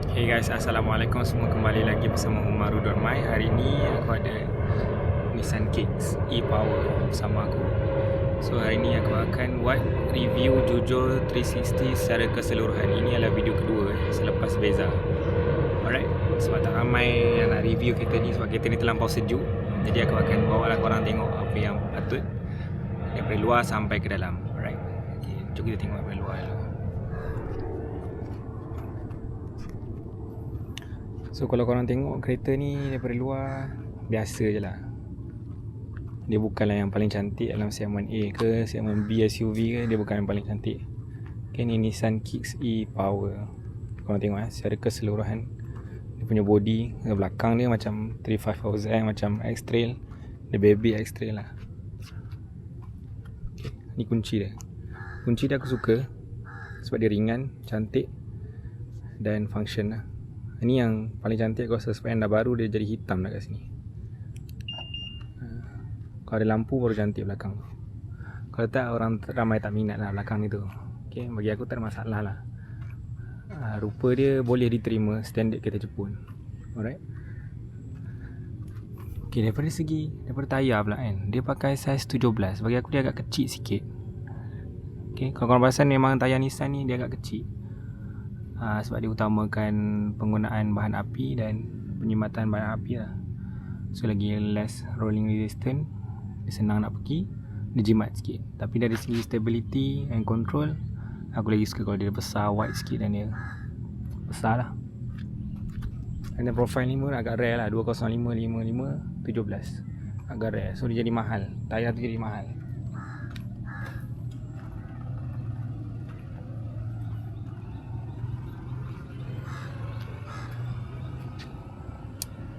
Hey guys, Assalamualaikum semua, kembali lagi bersama Umaru.my. Hari ni aku ada Nissan Kicks e-Power bersama aku. So hari ni aku akan buat review jujur 360 secara keseluruhan. Ini adalah video kedua selepas Beza. Alright, sebab tak ramai yang nak review kereta ni sebab kereta ni terlampau sejuk. Jadi aku akan bawa lah korang tengok apa yang patut daripada luar sampai ke dalam. Alright, okay, jom kita tengok daripada luar dulu. So kalau korang tengok kereta ni daripada luar, biasa je lah. Dia bukanlah yang paling cantik dalam segmen A ke segmen B SUV ke, dia bukan yang paling cantik. Okay, ni Nissan Kicks e-Power. Korang tengok secara keseluruhan. Dia punya body, belakang dia macam 350Z, macam X-Trail. Dia baby X-Trail lah. Okay, ni kunci dia. Kunci dia aku suka sebab dia ringan, cantik dan function lah. Ini yang paling cantik aku rasa sebab yang dah baru dia jadi hitam dah kat sini. Kalau ada lampu baru cantik belakang. Kalau tak, orang ramai tak minat lah belakang ni tu. Okay, bagi aku tak ada masalah lah. Rupa dia boleh diterima, standard kereta Jepun. Alright. Okay, daripada tayar pula kan, dia pakai saiz 17. Bagi aku dia agak kecil sikit. Okay, kalau korang perasan memang tayar Nissan ni dia agak kecil. Sebab dia utamakan penggunaan bahan api dan penyimatan bahan api lah. So lagi less rolling resistant, dia senang nak pergi, dia jimat sikit. Tapi dari segi stability and control, aku lagi suka kalau dia besar, wide sikit dan dia besar lah. Dan profile 5 agak rare lah, 205, 55, 17 agak rare. So dia jadi mahal, tayar tu jadi mahal.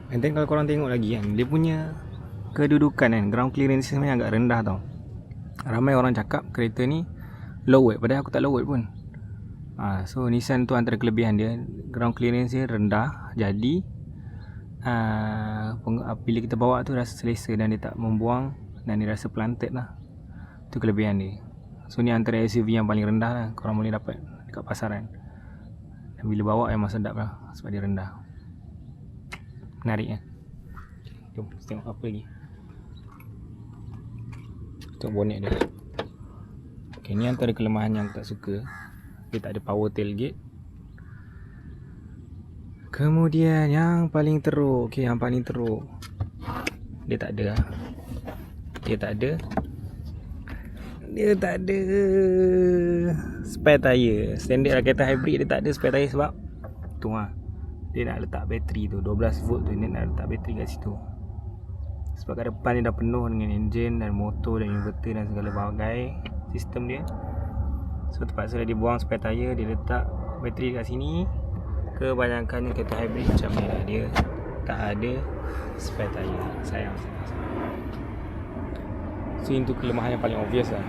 And then kalau korang tengok lagi kan, dia punya kedudukan kan, ground clearance sebenarnya agak rendah tau. Ramai orang cakap kereta ni lowered, padahal aku tak lowered pun. So Nissan tu antara kelebihan dia, ground clearance dia rendah. Jadi bila kita bawa tu rasa selesa dan dia tak membuang dan dia rasa planted lah. Tu kelebihan dia. So ni antara SUV yang paling rendah lah korang boleh dapat dekat pasaran. Dan bila bawa memang sedap lah sebab dia rendah. Menarik kan? Jom kita tengok apa lagi. Tengok bonnet dia. Okay, ni antara kelemahan yang aku tak suka. Dia tak ada power tailgate. Kemudian yang paling teruk, okay, yang paling teruk, dia tak ada. Dia tak ada spare tyre. Standard lah kereta hybrid dia tak ada spare tyre sebab tu lah, dia nak letak bateri tu 12 volt tu, dia nak letak bateri kat situ. Sebab kat depan dia dah penuh dengan enjin dan motor dan inverter dan segala bagai sistem dia. So terpaksa dia buang spare tyre, dia letak bateri kat sini. Kebanyakannya kereta hybrid macam ni lah, dia tak ada spare tyre. Sayang. So itu kelemahan yang paling obvious lah.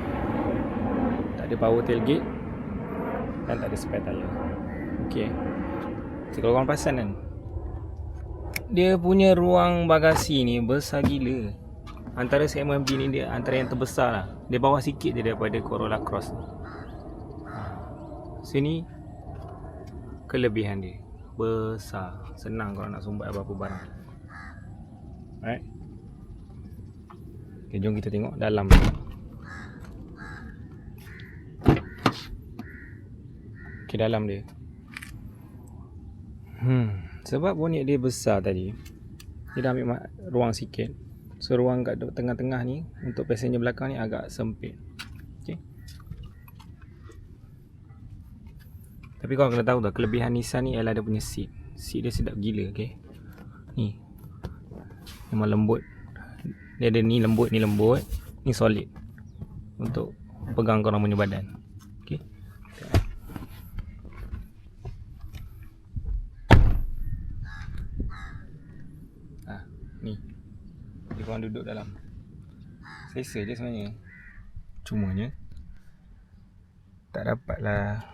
Tak ada power tailgate dan tak ada spare tyre. Okay, so kalau korang perasan kan, dia punya ruang bagasi ni besar gila. Antara segmen B ni dia antara yang terbesar lah. Dia bawah sikit je daripada Corolla Cross. Sini kelebihan dia besar, senang kalau nak sumbat apa-apa barang. Alright. Okay, jom kita tengok dalam. Okay, dalam dia. Sebab bonnet dia besar tadi, dia dah ambil ruang sikit. So ruang kat tengah-tengah ni untuk passenger belakang ni agak sempit. Okay. Tapi korang kena tahu tak, kelebihan Nissan ni ialah dia punya seat. Seat dia sedap gila, okay. Ni memang lembut. Dia ada ni lembut, ni solid untuk pegang korang punya badan. Okay. Ni dia korang duduk dalam, selesa je sebenarnya. Cumanya tak dapat lah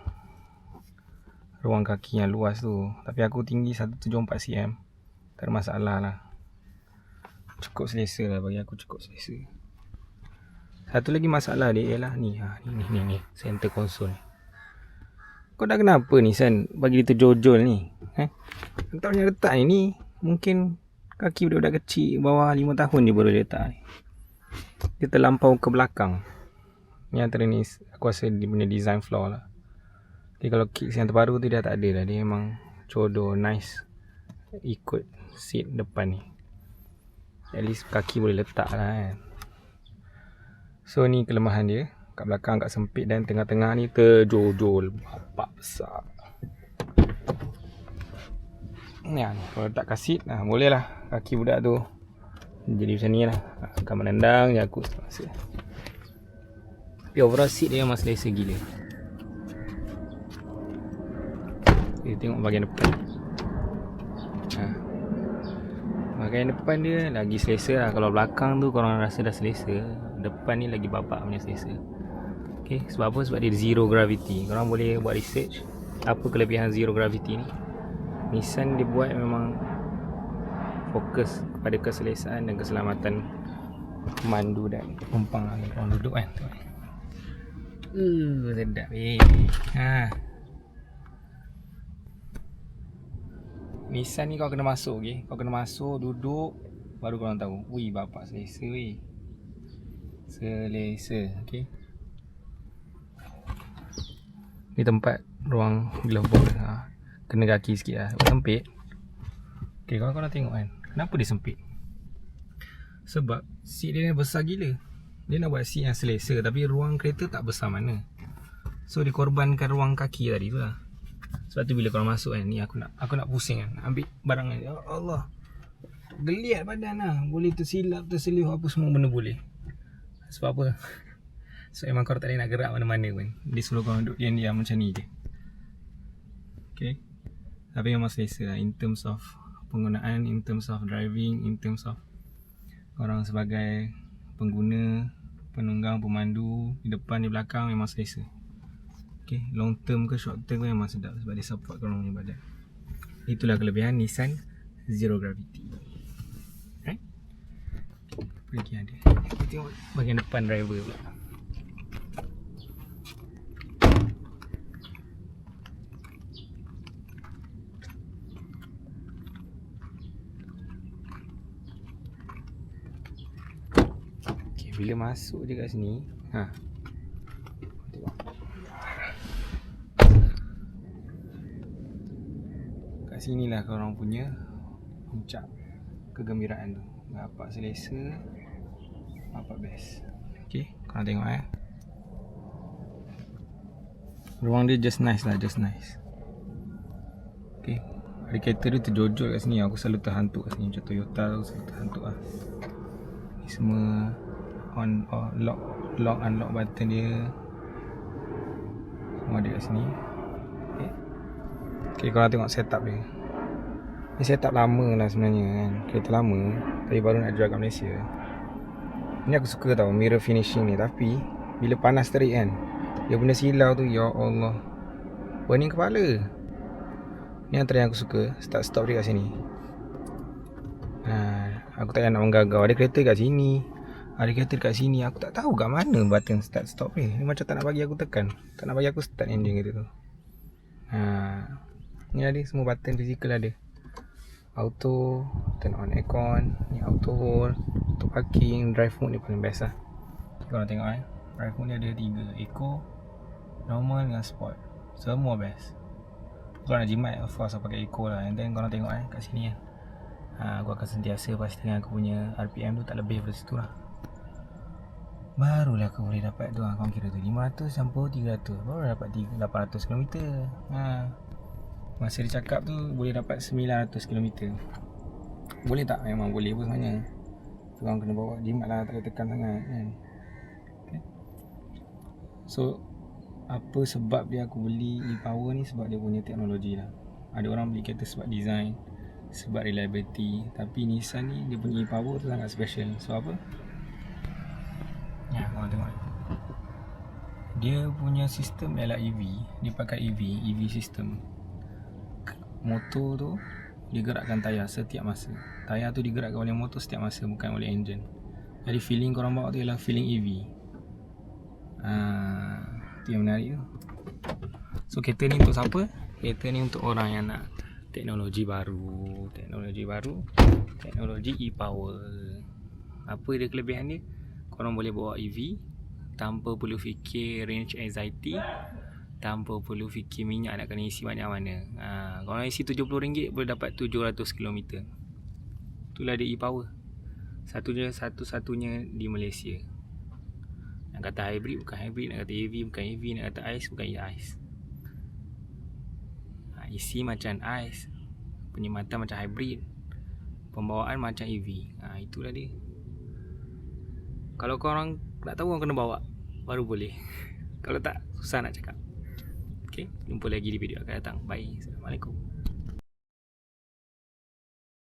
ruang kaki yang luas tu. Tapi aku tinggi 174cm, tak ada masalah lah. Cukup selesa lah, bagi aku cukup selesa. Satu lagi masalah dia ialah ni center console. Kau dah kenapa ni San bagi dia terjojol ni? Tak boleh letak ni mungkin kaki budak-budak kecil bawah 5 tahun je baru letak ni. Dia terlampau ke belakang. Ni antara ni aku rasa dia punya design flaw lah. Tapi kalau kicks yang terbaru tu dia tak ada lah. Dia memang codoh nice ikut seat depan ni. At least kaki boleh letak lah kan. So ni kelemahan dia. Kat belakang kat sempit dan tengah-tengah ni terjojol. Bapak besar. Ya, kalau letak kat seat boleh lah kaki budak tu jadi macam ni lah. Akan menendang je aku rasa. Tapi overall seat dia memang selesa gila. Kita tengok bahagian depan. Bahagian depan dia lagi selesa lah. Kalau belakang tu korang rasa dah selesa, depan ni lagi babak punya selesa. Okay, sebab apa? Sebab dia zero gravity. Korang boleh buat research apa kelebihan zero gravity ni. Nissan dia buat memang fokus kepada keselesaan dan keselamatan pemandu dan penumpang yang korang duduk kan. Sedap Nissan ni kau kena masuk, okay? Kau kena masuk, duduk, baru korang tahu. Ui, bapak selesa weh. Selesa, okay? Ni tempat ruang glove box. Kena kaki sikit lah, sempit. Okay, kalau korang tengok kan, kenapa dia sempit? Sebab seat dia besar gila. Dia nak buat seat yang selesa, tapi ruang kereta tak besar mana. So dia korbankan ruang kaki tadi tu lah. Sebab tu bila korang masuk kan, ni aku nak pusing kan, ambil barang kan. Ya Allah, geliat badan lah. Boleh tersilap, terselih, apa semua benda boleh. Sebab apa? So memang korang tak boleh nak gerak mana-mana pun. Dia suruh korang duduk diam-diam macam ni je. Okay, tapi memang selesa lah in terms of penggunaan, in terms of driving, in terms of korang sebagai pengguna, penunggang, pemandu, di depan, di belakang memang selesa. Okay, long term ke short term memang sedap sebab dia support korang punya badan. Itulah kelebihan Nissan Zero Gravity. Right? Apa lagi ada? Kita tengok bahagian depan driver pula. Okay, bila masuk je kat sini, tengok. Kat sinilah korang punya puncak kegembiraan tu. Bapak selesa, bapak best. Okay, korang tengok ruang dia just nice lah, just nice. Okay, ada kereta dia terjojol kat sini. Aku selalu terhantuk kat sini. Macam Toyota tu selalu terhantuk lah. Ni semua on, lock unlock button dia semua ada kat sini. Okay, korang tengok setup dia. Ni setup lama lah sebenarnya kan. Kereta lama, tapi baru nak jual kat Malaysia. Ni aku suka tau mirror finishing ni. Tapi bila panas terik kan, dia benda silau tu, ya Allah, pening kepala. Ni antara yang aku suka. Start stop dia kat sini. Aku tak payah nak menggagau. Ada kereta kat sini, ada kereta kat sini. Aku tak tahu kat mana button start stop ni. Ni macam tak nak bagi aku tekan, tak nak bagi aku start engine kereta tu. Ni ada semua button fizikal ada. Auto, turn on aircon, ni auto hold, auto parking, drive mode ni paling best lah. Korang tengok drive mode ni ada 3, eco, normal dengan sport. Semua best. Kalau nak jimat, of course aku pakai eco lah. And then korang tengok kat sini kan, aku akan sentiasa pastikan aku punya RPM tu tak lebih daripada situ lah. Barulah aku boleh dapat tu korang kira tu 500 campur 300, baru dapat 800 km. Masa dia cakap tu boleh dapat 900 km. Boleh tak? Memang boleh pun sebenarnya. Korang kena bawa jimat lah, tak boleh tekan sangat kan. Okay. So apa sebab dia aku beli e-Power ni? Sebab dia punya teknologi lah. Ada orang beli kereta sebab design, sebab reliability. Tapi Nissan ni dia punya e-Power tu sangat special. Sebab apa? Ya, korang tengok. Dia punya sistem ialah EV. Dia pakai EV system. Motor tu dia gerakkan tayar setiap masa. Tayar tu digerakkan oleh motor setiap masa, bukan oleh enjin. Jadi feeling korang bawa tu ialah feeling EV. Itu yang menarik tu. So kereta ni untuk siapa? Kereta ni untuk orang yang nak Teknologi baru, teknologi e-power. Apa dia kelebihan dia? Korang boleh bawa EV tanpa perlu fikir range anxiety, tanpa perlu fikir minyak nak kena isi banyak mana. Korang isi RM70 boleh dapat 700 km. Itulah dia e-power. Satu-satunya di Malaysia. Nak kata hybrid bukan hybrid, nak kata EV bukan EV, nak kata ICE bukan ICE. Isi macam ICE, perkhidmatan macam hybrid, pembawaan macam EV. Itulah dia. Kalau korang nak tahu, korang kena bawa baru boleh. Kalau tak, susah nak cakap. Okay, jumpa lagi di video akan datang. Bye. Assalamualaikum.